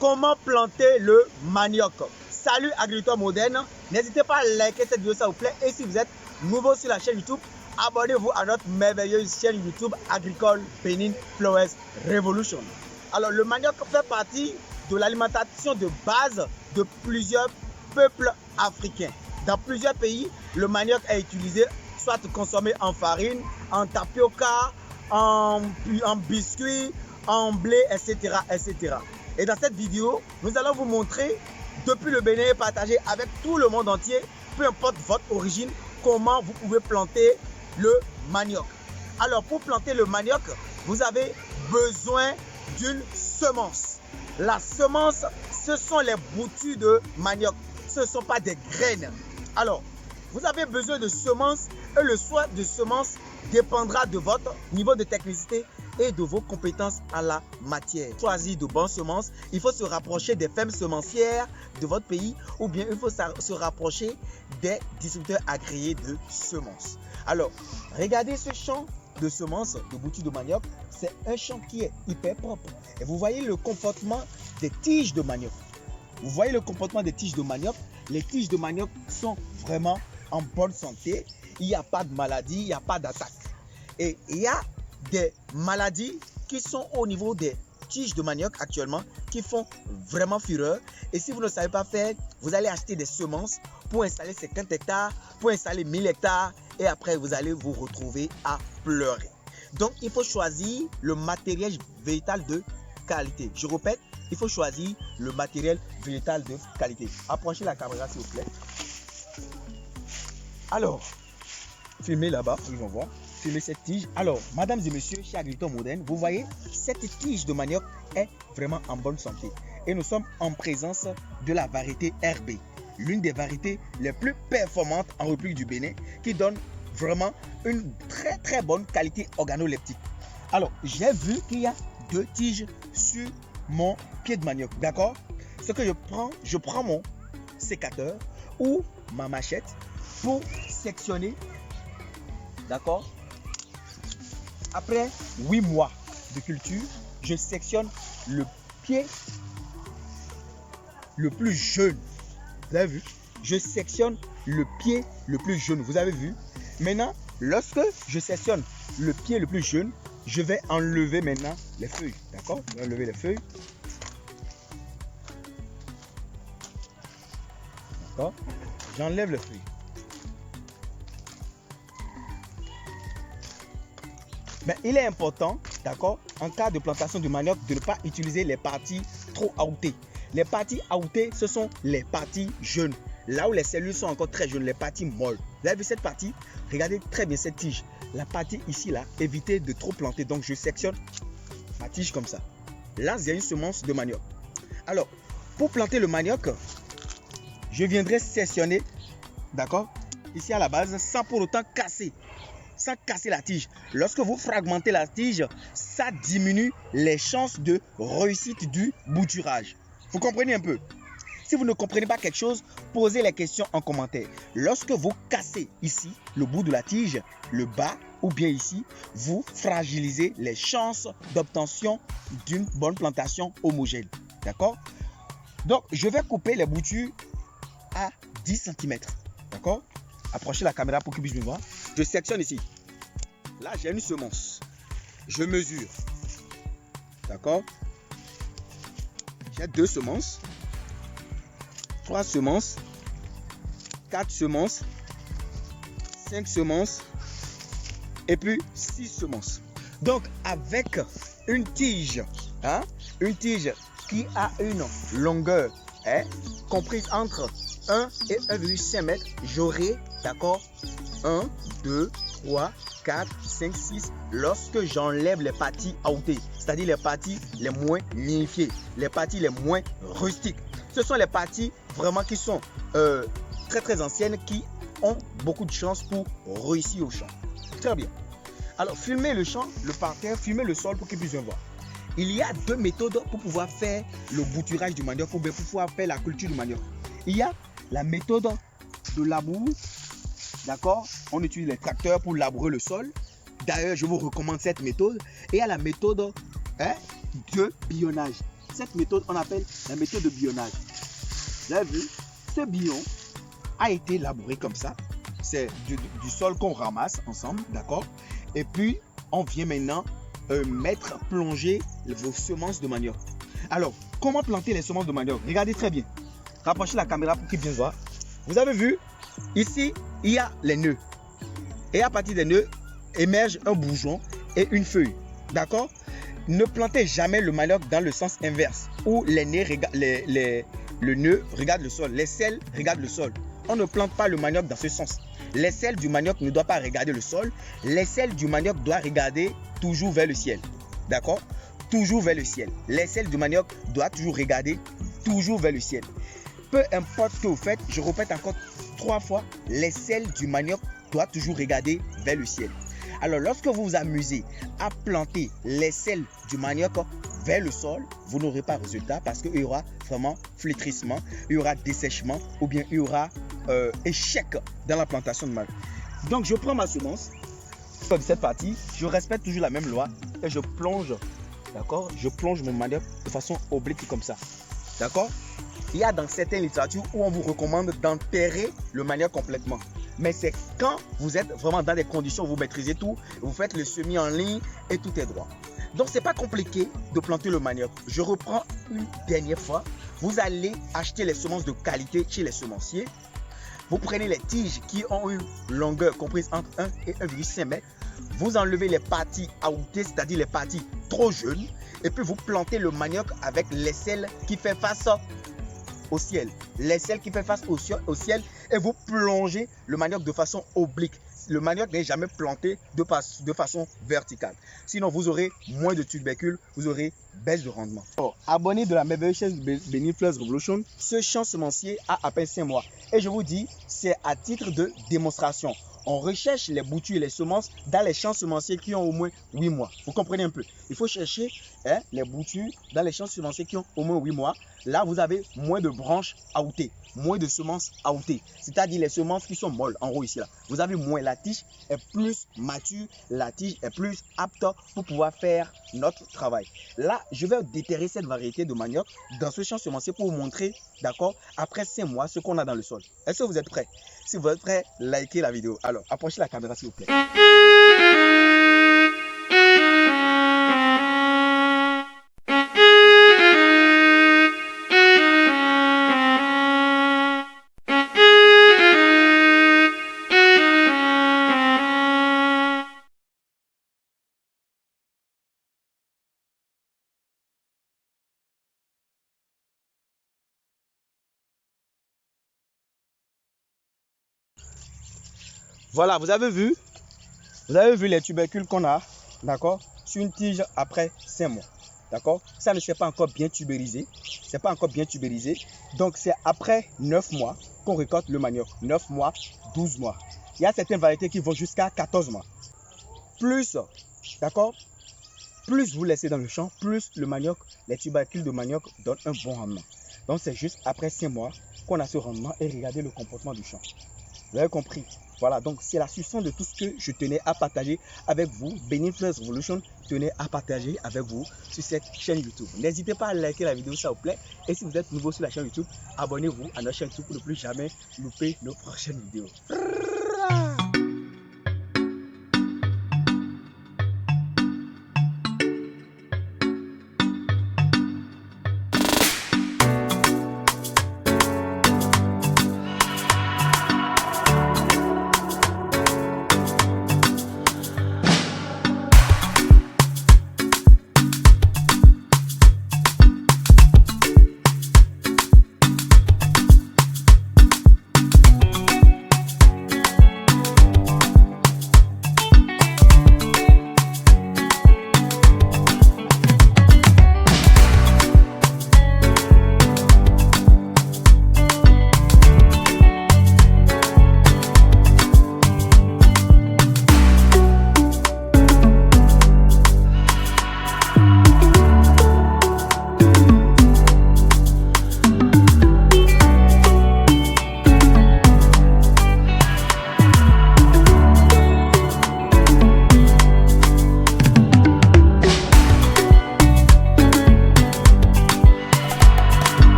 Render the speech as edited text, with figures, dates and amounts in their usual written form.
comment planter le manioc. Salut agriculteurs modernes, n'hésitez pas à liker cette vidéo, ça vous plaît. Et si vous êtes nouveau sur la chaîne YouTube, abonnez-vous à notre merveilleuse chaîne YouTube Agricole Benin Flowers Revolution. Alors le manioc fait partie de l'alimentation de base de plusieurs peuples africains. Dans plusieurs pays, le manioc est utilisé, soit consommé en farine, en tapioca, en biscuit, en blé, etc., etc. Et dans cette vidéo, nous allons vous montrer depuis le Bénin et partager avec tout le monde entier, peu importe votre origine, comment vous pouvez planter le manioc. Alors pour planter le manioc, vous avez besoin d'une semence. La semence, ce sont les boutures de manioc. Ce ne sont pas des graines. Alors, vous avez besoin de semences et le choix de semences dépendra de votre niveau de technicité et de vos compétences en la matière. Choisir de bonnes semences, il faut se rapprocher des fermes semencières de votre pays ou bien il faut se rapprocher des distributeurs agréés de semences. Alors, regardez ce champ de semences de boutures de manioc, c'est un champ qui est hyper propre. Et vous voyez le comportement des tiges de manioc. Vous voyez le comportement des tiges de manioc. Les tiges de manioc sont vraiment en bonne santé. Il n'y a pas de maladie, il n'y a pas d'attaque. Et il y a des maladies qui sont au niveau des tiges de manioc actuellement qui font vraiment fureur. Et si vous ne savez pas faire, vous allez acheter des semences pour installer 50 hectares, pour installer 1000 hectares et après vous allez vous retrouver à pleurer. Donc il faut choisir le matériel végétal de qualité. Je répète, il faut choisir le matériel végétal de qualité. Approchez la caméra s'il vous plaît. Alors, filmez là-bas, ils vont voir. Filmez cette tige. Alors, mesdames et messieurs, chez Agriculteurs Modernes, vous voyez, cette tige de manioc est vraiment en bonne santé. Et nous sommes en présence de la variété RB, l'une des variétés les plus performantes en République du Bénin, qui donne vraiment une très bonne qualité organoleptique. Alors, j'ai vu qu'il y a 2 tiges sur mon pied de manioc, d'accord? Ce que je prends mon sécateur ou ma machette pour sectionner, d'accord? Après 8 mois de culture, je sectionne le pied le plus jeune. Vous avez vu? Je sectionne le pied le plus jeune. Vous avez vu? Maintenant, lorsque je sectionne le pied le plus jeune, je vais enlever maintenant les feuilles. D'accord? Je vais enlever les feuilles. D'accord? J'enlève les feuilles. Mais il est important, d'accord, en cas de plantation de manioc, de ne pas utiliser les parties trop outées. Les parties outées, ce sont les parties jeunes. Là où les cellules sont encore très jeunes, les parties molles. Vous avez vu cette partie? Regardez très bien cette tige. La partie ici, là, évitez de trop planter. Donc, je sectionne ma tige comme ça. Là, il y a une semence de manioc. Alors, pour planter le manioc, je viendrai sectionner, d'accord, ici à la base, sans pour autant casser. Sans casser la tige. Lorsque vous fragmentez la tige, ça diminue les chances de réussite du bouturage. Vous comprenez un peu? Si vous ne comprenez pas quelque chose, posez les questions en commentaire. Lorsque vous cassez ici le bout de la tige, le bas ou bien ici, vous fragilisez les chances d'obtention d'une bonne plantation homogène. D'accord? Donc, je vais couper les boutures à 10 cm. D'accord? Approchez la caméra pour qu'ils puissent me voir. Je sectionne ici. Là, j'ai une semence. Je mesure. D'accord? J'ai 2 semences. 3 semences. 4 semences. 5 semences. Et puis 6 semences. Donc, avec une tige, une tige qui a une longueur comprise entre 1 et 1,5 m, j'aurai, d'accord, 1, 2, 3, 4, 5, 6, lorsque j'enlève les parties outées, c'est-à-dire les parties les moins nidifiées, les parties les moins rustiques. Ce sont les parties vraiment qui sont très anciennes, qui ont beaucoup de chance pour réussir au champ. Très bien. Alors, filmez le champ, le parterre, filmez le sol pour qu'ils puissent voir. Il y a 2 méthodes pour pouvoir faire le bouturage du manioc ou bien pour pouvoir faire la culture du manioc. Il y a la méthode de labour, d'accord? On utilise les tracteurs pour labourer le sol. D'ailleurs, je vous recommande cette méthode. Et il y a la méthode de bionnage. cette méthode, on appelle la méthode de billonnage. Vous avez vu, ce billon a été labouré comme ça. C'est du sol qu'on ramasse ensemble, d'accord? Et puis, on vient maintenant plonger vos semences de manioc. Alors, comment planter les semences de manioc? Regardez très bien. Rapprochez la caméra pour qu'ils puissent voir. Vous avez vu, ici, il y a les nœuds. Et à partir des nœuds, émerge un bourgeon et une feuille. D'accord? Ne plantez jamais le manioc dans le sens inverse, où le nœud regarde le sol, les selles regardent le sol. On ne plante pas le manioc dans ce sens. Les selles du manioc ne doivent pas regarder le sol. Les selles du manioc doivent regarder toujours vers le ciel. D'accord? Toujours vers le ciel. Les selles du manioc doivent toujours regarder toujours vers le ciel. Peu importe ce que vous faites, je répète encore 3 fois, les selles du manioc doivent toujours regarder vers le ciel. Alors, lorsque vous vous amusez à planter les selles du manioc vers le sol, vous n'aurez pas de résultat parce qu'il y aura vraiment flétrissement, il y aura dessèchement ou bien il y aura échec dans la plantation de manioc. Donc, je prends ma semence. Comme cette partie, je respecte toujours la même loi et je plonge, d'accord? Je plonge mon manioc de façon oblique comme ça, d'accord? Il y a dans certaines littératures où on vous recommande d'enterrer le manioc complètement. Mais c'est quand vous êtes vraiment dans des conditions où vous maîtrisez tout, vous faites le semis en ligne et tout est droit. Donc, ce n'est pas compliqué de planter le manioc. Je reprends une dernière fois. Vous allez acheter les semences de qualité chez les semenciers. Vous prenez les tiges qui ont une longueur comprise entre 1 et 1,5 m. Vous enlevez les parties outées, c'est-à-dire les parties trop jeunes. Et puis, vous plantez le manioc avec les selles qui font face au ciel. Les selles qui font face au ciel et vous plongez le manioc de façon oblique. Le manioc n'est jamais planté de façon verticale. Sinon, vous aurez moins de tubercules, vous aurez baisse de rendement. Abonné de la merveilleuse chaîne Benin Flowers Revolution, ce champ semencier a à peine 5 mois. Et je vous dis, c'est à titre de démonstration. On recherche les boutures et les semences dans les champs semenciers qui ont au moins 8 mois. Vous comprenez un peu? Il faut chercher les boutures dans les champs semenciers qui ont au moins 8 mois. Là, vous avez moins de branches outées, moins de semences outées. C'est-à-dire les semences qui sont molles, en haut ici. Là. Vous avez moins, la tige est plus mature, la tige est plus apte pour pouvoir faire notre travail. Là, je vais déterrer cette variété de manioc dans ce champ semencier pour vous montrer, d'accord, après 5 mois, ce qu'on a dans le sol. Est-ce que vous êtes prêts? Si vous êtes prêts, likez la vidéo. Alors, approchez la caméra s'il vous plaît. Voilà, vous avez vu les tubercules qu'on a, d'accord, sur une tige après 5 mois, d'accord. Ça ne s'est pas encore bien tubérisé, donc c'est après 9 mois qu'on récolte le manioc, 9 mois, 12 mois. Il y a certaines variétés qui vont jusqu'à 14 mois. Plus, d'accord, plus vous laissez dans le champ, plus le manioc, les tubercules de manioc donnent un bon rendement. Donc c'est juste après 5 mois qu'on a ce rendement et regardez le comportement du champ. Vous avez compris? Voilà, donc c'est la substance de tout ce que je tenais à partager avec vous. Benin Flowers Revolution tenait à partager avec vous sur cette chaîne YouTube. N'hésitez pas à liker la vidéo, ça vous plaît. Et si vous êtes nouveau sur la chaîne YouTube, abonnez-vous à notre chaîne YouTube pour ne plus jamais louper nos prochaines vidéos.